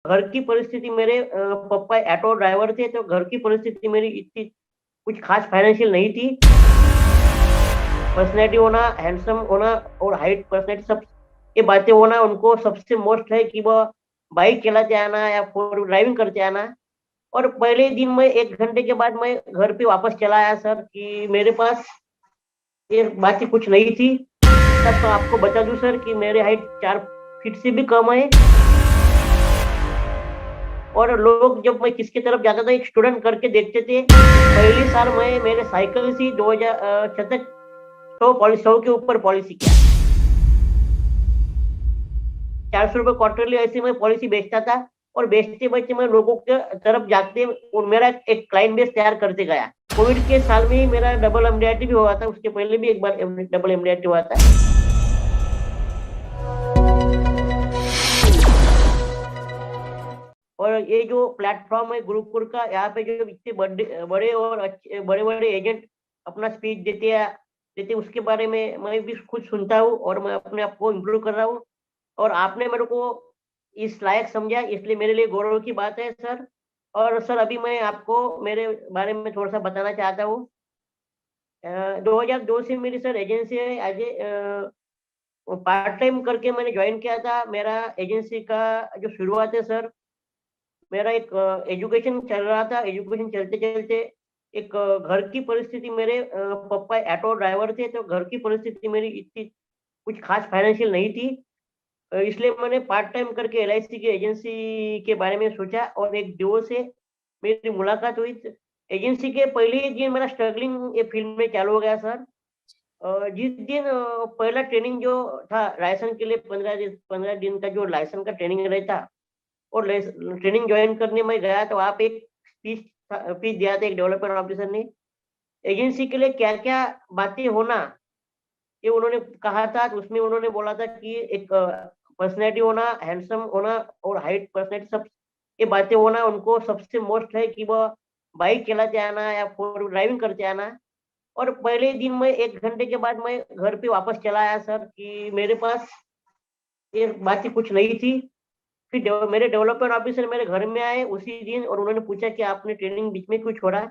घर की परिस्थिति मेरे पापा ऑटो ड्राइवर थे, तो घर की परिस्थिति मेरी इतनी कुछ खास फाइनेंशियल नहीं थी। पर्सनैलिटी होना, हैंडसम होना और हाइट, पर्सनैलिटी सब ये बातें होना उनको सबसे मोस्ट है कि वह बाइक चलाते आना या फोर ड्राइविंग करते आना। और पहले दिन मैं 1 घंटे के बाद मैं घर पे वापस चला आया सर कि मेरे पास ये बाकी कुछ नहीं थी। तब आपको बता दूं सर कि मेरी हाइट 4 फीट से भी कम है। और लोग जब मैं किसकी तरफ जाता था एक स्टूडेंट करके देखते थे। पहली साल मैं मेरे साइकिल से 2000 100 के ऊपर पॉलिसी किया। 400 रुपये क्वार्टरली ऐसी मैं पॉलिसी बेचता था। और बेचते बेचते मैं लोगों के तरफ जाते और मेरा एक क्लाइंट बेस तैयार करते गया। कोविड के साल में ही मेरा डबल एमडीआरटी भी हुआ था, उसके पहले भी एक बार डबल एमडीआरटी हुआ था। और ये जो प्लेटफॉर्म है गुरुकुल का, यहाँ पे जो इतने बड़े बड़े और अच्छे बड़े बड़े एजेंट अपना स्पीच देते उसके बारे में मैं भी खुद सुनता हूँ और मैं अपने आप को इम्प्रूव कर रहा हूँ। और आपने मेरे को इस लायक समझा, इसलिए मेरे लिए गौरव की बात है सर। और सर अभी मैं आपको मेरे बारे में थोड़ा सा बताना चाहता हूँ। 2002 से मेरी सर एजेंसी है। एज ए पार्ट टाइम करके मैंने ज्वाइन किया था। मेरा एजेंसी का जो शुरुआत है सर, मेरा एक एजुकेशन चल रहा था। एजुकेशन चलते चलते एक घर की परिस्थिति मेरे पापा ऑटो ड्राइवर थे, तो घर की परिस्थिति मेरी इतनी कुछ खास फाइनेंशियल नहीं थी। इसलिए मैंने पार्ट टाइम करके एलआईसी की एजेंसी के बारे में सोचा और एक डीओ से मेरी मुलाकात हुई। एजेंसी के पहले ही दिन मेरा स्ट्रगलिंग ये फील्ड में चालू हो गया सर। जिस दिन पहला ट्रेनिंग जो था लाइसेंस के लिए, 15 दिन का जो लाइसेंस का ट्रेनिंग रहता, और ट्रेनिंग ज्वाइन करने में गया तो वहाँ पे एक स्पीच स्पीच दिया था एक डेवलपमेंट ऑफिसर ने। एजेंसी के लिए क्या क्या बातें होना ये उन्होंने कहा था। तो उसमें उन्होंने बोला था कि एक पर्सनैलिटी होना, हैंडसम होना और हाइट, पर्सनैलिटी सब ये बातें होना उनको सबसे मोस्ट है कि वह बाइक चलाते आना या फोर ड्राइविंग करते आना। और पहले दिन मैं 1 घंटे के बाद मैं घर पे वापस चला आया सर कि मेरे पास ये बाकी कुछ नहीं थी। फिर मेरे डेवलपमेंट ऑफिसर मेरे घर में आए उसी दिन और उन्होंने पूछा कि आपने ट्रेनिंग बीच में क्यों छोड़ा।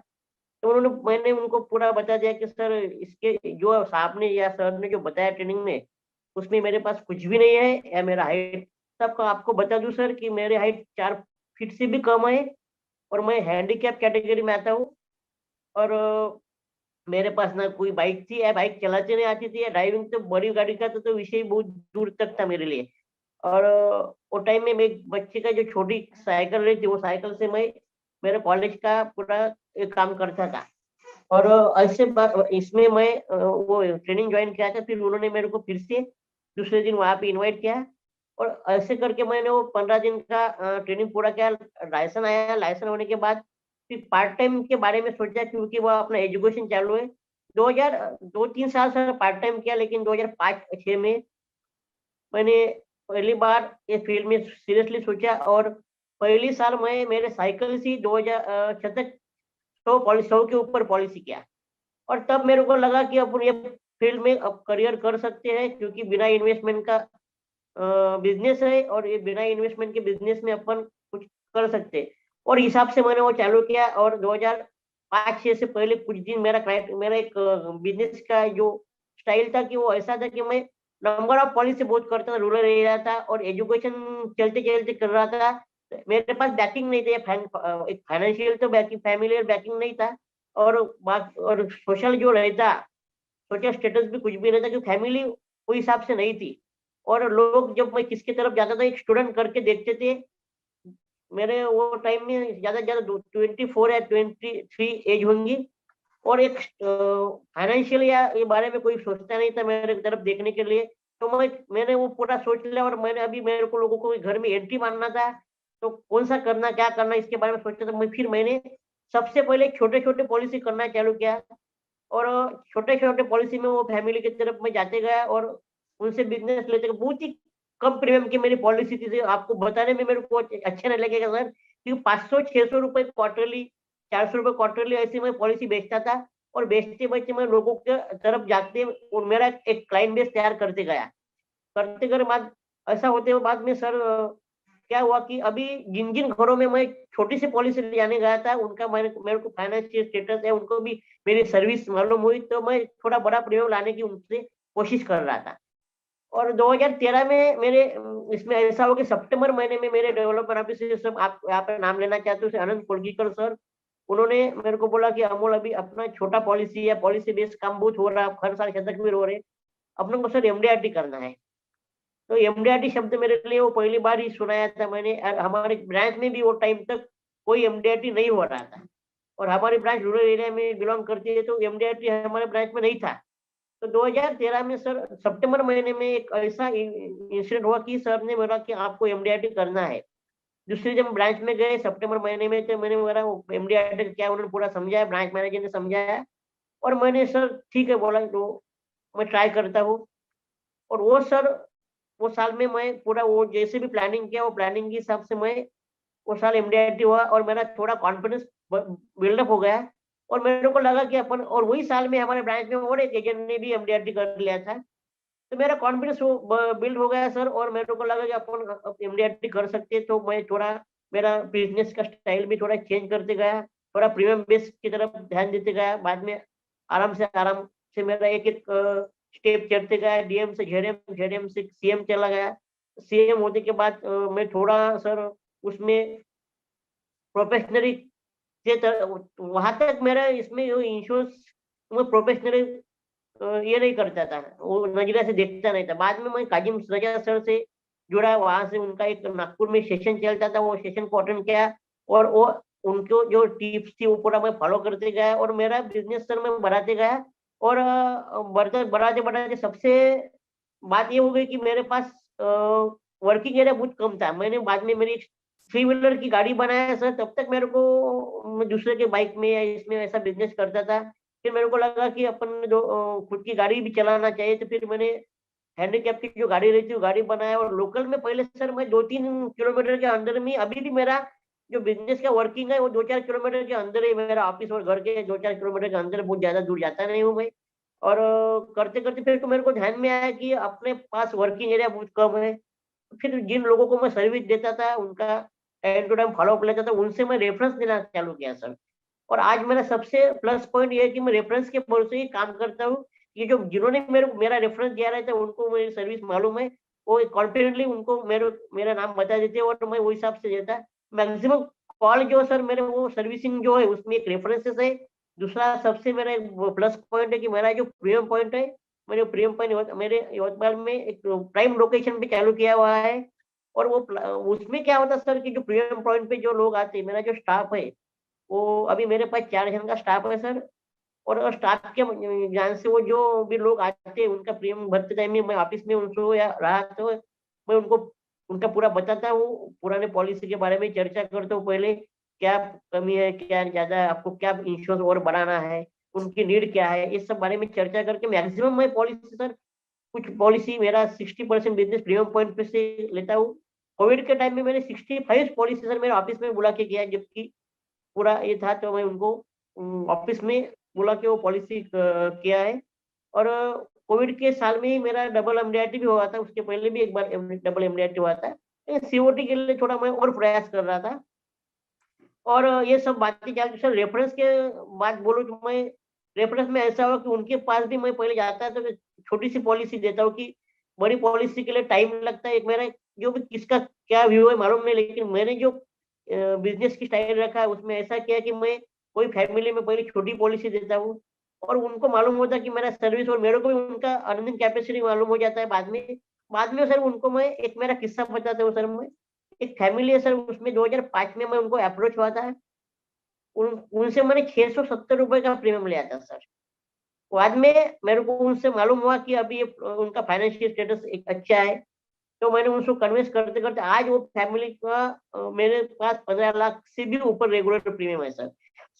तो मैंने उनको पूरा बता दिया कि सर इसके जो साहब ने या सर ने जो बताया ट्रेनिंग में, उसमें मेरे पास कुछ भी नहीं है या मेरा हाइट। तब आपको बता दूं सर कि मेरे हाइट 4 फीट से भी कम है और मैं हैंडीकैप कैटेगरी में आता हूँ। और मेरे पास ना कोई बाइक थी या बाइक चलाते नहीं आती थी, या ड्राइविंग तो बड़ी गाड़ी का तो विषय ही बहुत दूर तक था मेरे लिए। और वो टाइम में मैं बच्चे का जो छोटी साइकिल रही थी, वो साइकिल से मैं मेरे कॉलेज का पूरा काम करता था। और इसमें मैं वो ट्रेनिंग ज्वाइन किया था। फिर उन्होंने मेरे को फिर से दूसरे दिन वहां पे इनवाइट किया। और ऐसे करके मैंने वो 15 दिन का ट्रेनिंग पूरा किया। लाइसेंस आया, लाइसेंस होने के बाद फिर पार्ट टाइम के बारे में सोचा क्योंकि वो अपना एजुकेशन चालू है। 2000 2-3 साल सर पार्ट टाइम किया, लेकिन 2005-6 में मैंने पहली बार ये फील्ड में सीरियसली सोचा। और पहली साल मैं मेरे साइकिल से 2000 100 के ऊपर पॉलिसी किया। और तब मेरे को लगा कि अपन ये फील्ड में अब करियर कर सकते हैं, क्योंकि बिना इन्वेस्टमेंट का बिजनेस है और ये बिना इन्वेस्टमेंट के बिजनेस में अपन कुछ कर सकते हैं। और हिसाब से मैंने वो चालू किया। और 2005-6 से पहले कुछ दिन मेरा एक बिजनेस का जो स्टाइल था कि वो ऐसा था कि मैं नंबर ऑफ पॉलिसी बहुत करता था, रूरल एरिया था और एजुकेशन चलते चलते कर रहा था। मेरे पास बैकिंग नहीं था, एक फाइनेंशियल तो बैकिंग, फैमिलियर बैकिंग नहीं था। और सोशल जो रहता, सोशल स्टेटस भी कुछ भी रहता, कि फैमिली उस हिसाब से नहीं थी। और लोग जब मैं किसकी तरफ जाता था एक स्टूडेंट करके देखते थे। मेरे वो टाइम में ज्यादा से ज्यादा 24 या 23 एज होंगी। और एक फाइनेंशियल या ये बारे में कोई सोचता नहीं था मेरे तरफ देखने के लिए। तो मैंने वो पूरा सोच लिया। और मैंने अभी मेरे को लोगों को घर में एंट्री मारना था, तो कौन सा करना, क्या करना, इसके बारे में सोचा था मैंने सबसे पहले छोटे छोटे पॉलिसी करना चालू किया। और छोटे छोटे पॉलिसी में वो फैमिली की तरफ मैं जाते गया और उनसे बिजनेस लेते गए। बहुत ही कम प्रीमियम की मेरी पॉलिसी थी। आपको बताने में मेरे को अच्छा नहीं लगेगा सर, क्योंकि 500-600 रुपए क्वार्टरली, 400 रुपए क्वार्टरली ऐसी मैं पॉलिसी बेचता था। और बेचते बेचते मैं लोगों के तरफ जाते और मेरा एक क्लाइंट बेस तैयार करते गया। करते कर बाद ऐसा होते हुए बाद में सर क्या हुआ कि अभी जिन जिन घरों में मैं छोटी सी पॉलिसी लेने गया था, उनका मेरे को फाइनेंशियल स्टेटस है, उनको भी मेरी सर्विस मालूम हुई, तो मैं थोड़ा बड़ा प्रीमियम लाने की उनसे कोशिश कर रहा था। और 2013 में मेरे इसमें ऐसा हो कि सितंबर महीने में मेरे डेवलपर ऑफिस से सब, आप यहाँ पे नाम लेना चाहते हो, आनंद कोलगीकर सर, उन्होंने मेरे को बोला कि अमोल अभी अपना छोटा पॉलिसी है, पॉलिसी बेस्ड काम बहुत हो रहा है, हर साल शतक भी हो रहे, अपने को सर एमडीआरटी करना है। तो एमडीआरटी शब्द मेरे लिए वो पहली बार ही सुनाया था मैंने, और हमारे ब्रांच में भी वो टाइम तक कोई एमडीआरटी नहीं हो रहा था, और हमारी ब्रांच रूरल एरिया में बिलोंग करती है, तो एमडीआरटी हमारे ब्रांच में नहीं था। तो 2013 में सर सितंबर महीने में एक ऐसा इंसिडेंट हुआ कि सर ने बोला कि आपको एमडीआरटी करना है। दूसरी जब ब्रांच में गए सितंबर महीने में, तो मैंने बोला एमडीआरटी क्या, उन्होंने पूरा समझाया, ब्रांच मैनेजर ने समझाया, और मैंने सर ठीक है बोला, तो मैं ट्राई करता हूँ। और वो सर, वो साल में मैं पूरा वो जैसे भी प्लानिंग किया, वो प्लानिंग के हिसाब से मैं वो साल एमडीआरटी हुआ, और मेरा थोड़ा कॉन्फिडेंस बिल्डअप हो गया, और मेरे को लगा कि अपन, और वही साल में हमारे ब्रांच में और एक एजेंट ने भी एमडीआरटी कर लिया था, तो मेरा कॉन्फिडेंस बिल्ड हो गया सर, और मेरे को लगा कि अपन एमडीआरटी कर सकते हैं। तो मैं थोड़ा, मेरा बिजनेस का स्टाइल भी थोड़ा चेंज करते गया, थोड़ा प्रीमियम बेस की तरफ ध्यान देते गया। बाद में आराम से मेरा एक एक स्टेप चढ़ते गया, डीएम से जेडीएम, जेडीएम से सीएम चला गया। सीएम होने के बाद मैं थोड़ा सर उसमें प्रोफेशनली से वहां तक मेरा इसमें इंश्योरेंस, मैं प्रोफेशनली ये नहीं करता था, वो नजरिया से देखता नहीं था। बाद में मैं काजिम रजा सर से जुड़ा, वहां से उनका एक नागपुर में सेशन चलता था, वो सेशन को अटेंड किया, और वो उनको जो टिप्स थी वो पूरा मैं फॉलो करते गया, और मेरा बिजनेस सर मैं बढ़ाते गया। और बढ़ते बढ़ाते बढ़ाते सबसे बात ये हो गई कि मेरे पास वर्किंग एरिया बहुत कम था। मैंने बाद में मेरी थ्री व्हीलर की गाड़ी बनाया सर, तब तक मेरे को, मैं दूसरे के बाइक में या इसमें ऐसा बिजनेस करता था। फिर मेरे को लगा कि अपन जो खुद की गाड़ी भी चलाना चाहिए, तो फिर मैंने हैंडीकैप की जो गाड़ी रहती है वो गाड़ी बनाया, और लोकल में पहले सर मैं 2-3 किलोमीटर के अंदर में, अभी भी मेरा जो बिजनेस का वर्किंग है वो 2-4 किलोमीटर के अंदर ही, मेरा ऑफिस और घर के 2-4 किलोमीटर के अंदर, बहुत ज्यादा दूर जाता नहीं हूँ मैं। और करते करते फिर तो मेरे को ध्यान में आया कि अपने पास वर्किंग एरिया बहुत कम है। फिर जिन लोगों को मैं सर्विस देता था, उनका time to time follow up लेता था, उनसे मैं रेफरेंस देना चालू किया सर। और आज मेरा सबसे प्लस पॉइंट ये है कि मैं रेफरेंस के भरोसे ही काम करता हूँ। ये जो जिन्होंने मेरा रेफरेंस दिया रहता है, उनको मेरी सर्विस मालूम है, वो कॉन्फिडेंटली उनको मेरा नाम बता देते हैं, और मैं वो हिसाब से देता। मैक्सिमम कॉल जो सर मेरे, वो सर्विसिंग जो है उसमें एक रेफरेंसेस है। दूसरा सबसे मेरा प्लस पॉइंट है कि मेरा जो प्रीमियम पॉइंट है, मैंने प्रीमियम पॉइंट मेरे यवतमाल में एक प्राइम लोकेशन पे चालू किया हुआ है। और वो उसमें क्या होता है सर कि जो प्रीमियम पॉइंट पे जो लोग आते हैं, मेरा जो स्टाफ है, वो अभी मेरे पास 4 जन का स्टाफ है सर। और स्टाफ के ज्ञान से वो जो भी लोग आते हैं, उनका प्रीमियम भरते टाइम में मैं ऑफिस में उनको या रहा तो मैं उनको उनका पूरा बताता हूँ, पुराने पॉलिसी के बारे में चर्चा करता हूँ पहले, क्या कमी है, क्या ज्यादा है, आपको क्या इंश्योरेंस और बढ़ाना है, उनकी नीड क्या है, इस सब बारे में चर्चा करके मैक्सिमम मैं पॉलिसी सर, कुछ पॉलिसी मेरा 60% बिजनेस प्रीमियम पॉइंट पे से लेता हूँ। कोविड के टाइम में मैंने 65 पॉलिसी सर मेरे ऑफिस में बुला के किया, जबकि पूरा ये था, तो मैं उनको ऑफिस में बोला कि वो पॉलिसी किया है। और कोविड के साल में ही मेरा डबल एमडीआरटी भी हुआ था, उसके पहले भी एक बार डबल एमडीआरटी हुआ था। सीओटी के लिए थोड़ा मैं और प्रयास कर रहा था। और ये सब बातें क्या सर, रेफरेंस के बात बोलो तो मैं, रेफरेंस में ऐसा हुआ कि उनके पास भी मैं पहले जाता तो छोटी सी पॉलिसी देता हूँ कि बड़ी पॉलिसी के लिए टाइम लगता है। एक मेरा जो भी किसका क्या व्यू है मालूम नहीं, लेकिन मैंने जो बिजनेस की स्टाइल रखा है उसमें ऐसा किया कि मैं कोई फैमिली में पहले छोटी पॉलिसी देता हूँ, और उनको मालूम होता है कि मेरा सर्विस, और मेरे को भी उनका अर्निंग कैपेसिटी मालूम हो जाता है बाद में। बाद में सर उनको मैं एक मेरा किस्सा बताता हूँ सर। मैं एक फैमिली है सर, उसमें 2005 में मैं उनको अप्रोच हुआ था। उनसे मैंने 670 रुपए का प्रीमियम लिया था सर। बाद में मेरे को उनसे मालूम हुआ कि अभी ये उनका फाइनेंशियल स्टेटस एक अच्छा है, तो मैंने उनको कन्विंस करते करते आज वो फैमिली का मेरे पास 15 लाख से भी ऊपर रेगुलर प्रीमियम है सर।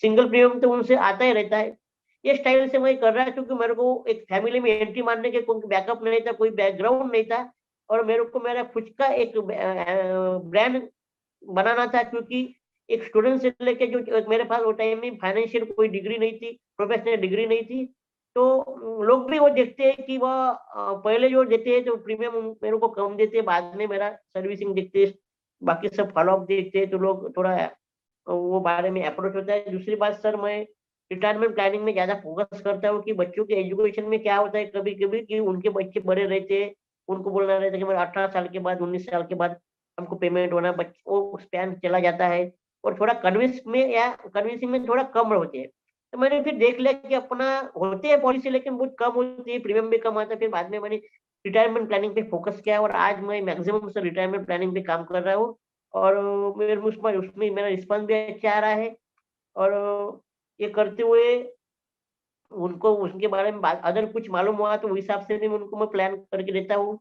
सिंगल प्रीमियम तो उनसे आता ही रहता है। ये स्टाइल से मैं कर रहा क्योंकि मेरे को एक फैमिली में एंट्री मारने के कोई बैकअप नहीं था, कोई बैकग्राउंड नहीं था, और मेरे को मेरा खुद का एक ब्रांड बनाना था। क्योंकि एक स्टूडेंट से लेके जो मेरे पास वो टाइम में फाइनेंशियल कोई डिग्री नहीं थी, प्रोफेशनल डिग्री नहीं थी, तो लोग भी वो देखते हैं कि वह पहले जो देते हैं तो प्रीमियम मेरे को कम देते हैं, बाद में मेरा सर्विसिंग देखते हैं, बाकी सब फॉलोअप देखते हैं तो लोग थोड़ा वो बारे में अप्रोच होता है। दूसरी बात सर, मैं रिटायरमेंट प्लानिंग में ज्यादा फोकस करता हूँ कि बच्चों के एजुकेशन में क्या होता है कभी कभी कि उनके बच्चे बड़े रहते हैं, उनको बोलना रहता है कि मेरे 18 साल के बाद 19 साल के बाद हमको पेमेंट होना, बच्चे वो स्पैन चला जाता है और थोड़ा कन्विंस में या कन्विंसिंग में थोड़ा कम होते हैं। तो मैंने फिर देख लिया कि अपना होते हैं पॉलिसी लेकिन बहुत कम होती है, प्रीमियम भी कम आता है। फिर बाद में मैंने रिटायरमेंट प्लानिंग पे फोकस किया और आज मैं मैक्सिमम से रिटायरमेंट प्लानिंग पे काम कर रहा हूँ। और मेरे उसमें उसमें मेरा रिस्पॉन्स भी अच्छा आ रहा है। और ये करते हुए उनको उसके बारे में अगर कुछ मालूम हुआ तो उस हिसाब से भी उनको मैं प्लान करके देता हूँ।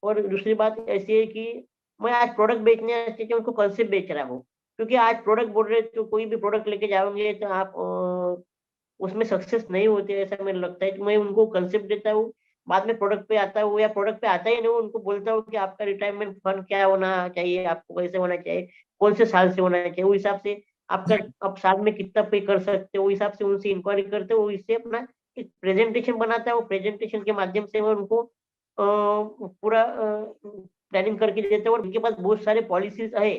और दूसरी बात ऐसी है कि मैं आज प्रोडक्ट बेचने से अच्छा उनको कंसेप्ट बेच रहा हूँ। क्योंकि आज प्रोडक्ट बोल रहे तो कोई भी प्रोडक्ट लेके जाओगे तो आप उसमें सक्सेस नहीं होते ऐसा मुझे लगता है। तो मैं उनको कंसेप्ट देता हूँ, बाद में प्रोडक्ट पे आता हूँ या प्रोडक्ट पे आता ही नहीं हूँ, उनको बोलता हूँ कि आपका रिटायरमेंट फंड क्या होना चाहिए, आपको कैसे होना चाहिए, कौन से साल से होना चाहिए, उस हिसाब से आपका अब साल में कितना पे कर सकते हो, उस हिसाब से उनसे इंक्वायरी करते हो, इससे अपना एक प्रेजेंटेशन बनाता है। प्रेजेंटेशन के माध्यम से मैं उनको पूरा प्लानिंग करके देता हूँ और उनके पास बहुत सारे पॉलिसीज है।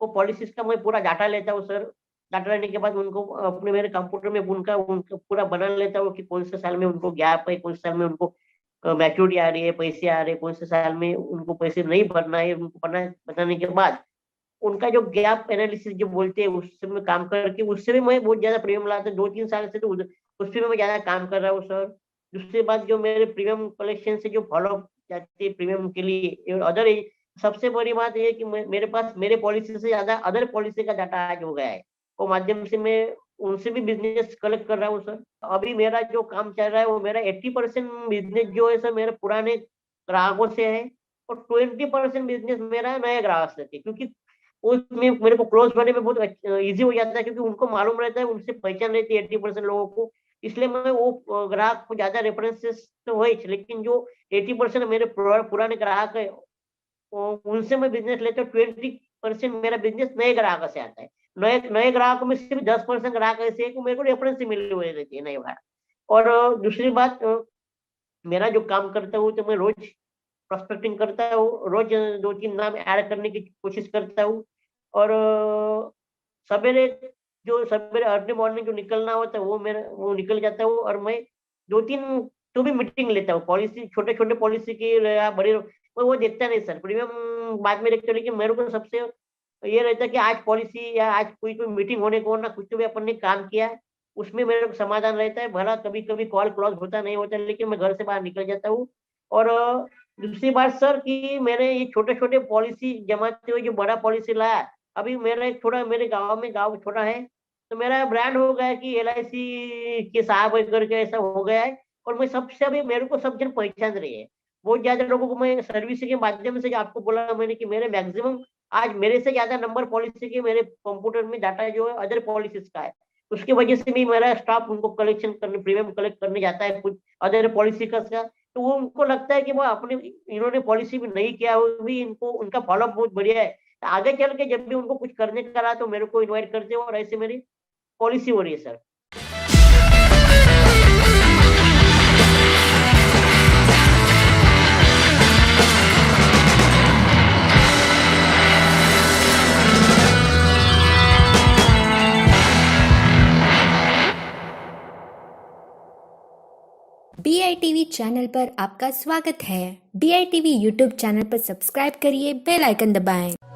वो पॉलिसीज का मैं पूरा डाटा लेता हूँ सर। डाटा लेने के बाद उनको अपने मेरे कंप्यूटर में उनका उनका पूरा बना लेता हूँ कि कौन से साल में उनको गैप है, कौन से साल में उनको मैच्योरिटी आ रही है, पैसे आ रहे हैं, कौन से साल में उनको पैसे नहीं भरना है। उनको बताने के बाद उनका जो गैप एनालिसिस जो बोलते हैं उससे मैं काम करके उससे भी मैं बहुत ज्यादा प्रीमियम लाता हूँ। 2-3 साल से तो उससे भी मैं ज्यादा काम कर रहा हूँ सर। दूसरी बात जो मेरे प्रीमियम कलेक्शन से जो फॉलो जाती है प्रीमियम के लिए अदर, सबसे बड़ी बात ये है कि मेरे पास मेरे पॉलिसी से ज्यादा अदर पॉलिसी का डाटा आज हो गया है। वो माध्यम से मैं उनसे भी बिजनेस कलेक्ट कर रहा हूँ सर। अभी मेरा जो काम चल रहा है वो मेरा 80% बिजनेस जो है सर मेरे पुराने ग्राहकों से है और 20% बिजनेस मेरा नए ग्राहक से है। क्योंकि उसमें मेरे को क्लोज होने में बहुत इजी हो जाता है क्योंकि उनको मालूम रहता है, उनसे पहचान रहती है 80% लोगों को। इसलिए मैं वो ग्राहक को ज्यादा रेफरेंसेस तो है, लेकिन जो 80% मेरे पुराने ग्राहक है उनसे मैं बिजनेस लेता हूँ। 20% मेरा बिजनेस नए ग्राहक से आता है। नए नए ग्राहकों में सिर्फ 10% ग्राहक ऐसे है कि मेरे को रेफरेंस से मिले हुए रहते हैं नए ग्राहक। और दूसरी बात, मेरा जो काम करता हूँ तो मैं रोज प्रोस्पेक्टिंग करता हूँ, रोज 2-3 नाम ऐड करने की कोशिश करता हूँ। और सवेरे जो सवेरे अर्ली मॉर्निंग जो निकलना होता है वो निकल जाता हूँ और मैं 2-3 तो भी मीटिंग लेता हूँ पॉलिसी, छोटे छोटे पॉलिसी की या बड़ी, मैं वो देखता नहीं सर, प्रीमियम बाद में देखता हूँ। लेकिन मेरे को सबसे ये रहता है कि आज पॉलिसी या आज कोई कोई मीटिंग होने को ना कुछ तो भी अपन ने काम किया है उसमें मेरे को समाधान रहता है। भला कभी कभी कॉल क्लोज होता नहीं होता लेकिन मैं घर से बाहर निकल जाता हूँ। और दूसरी बात सर कि मैंने ये छोटे छोटे पॉलिसी जमाते हुए जो बड़ा पॉलिसी लाया, अभी मेरा एक थोड़ा मेरे गांव में गांव छोटा है तो मेरा ब्रांड हो गया है कि LIC के साहब है करके ऐसा हो गया है। और मैं सबसे अभी मेरे को सब जन पहचान रही है। बहुत ज्यादा लोगों को मैं सर्विस के माध्यम से जो आपको बोला मैंने कि मेरे मैक्सिमम आज मेरे से ज्यादा नंबर पॉलिसी के मेरे कंप्यूटर में डाटा जो है अदर पॉलिसीज का है। उसकी वजह से भी मेरा स्टाफ उनको कलेक्शन करने प्रीमियम कलेक्ट करने जाता है कुछ अदर पॉलिसी का। तो वो उनको लगता है कि वो अपने इन्होंने पॉलिसी भी नहीं किया वो भी इनको उनका फॉलोअप बहुत बढ़िया है। तो आगे चल के जब भी उनको कुछ करने का रहा तो मेरे को इन्वाइट करते हो और ऐसे मेरी पॉलिसी हो रही है सर। BITV चैनल पर आपका स्वागत है। BITV यूट्यूब चैनल पर सब्सक्राइब करिए, बेल आइकन दबाएं।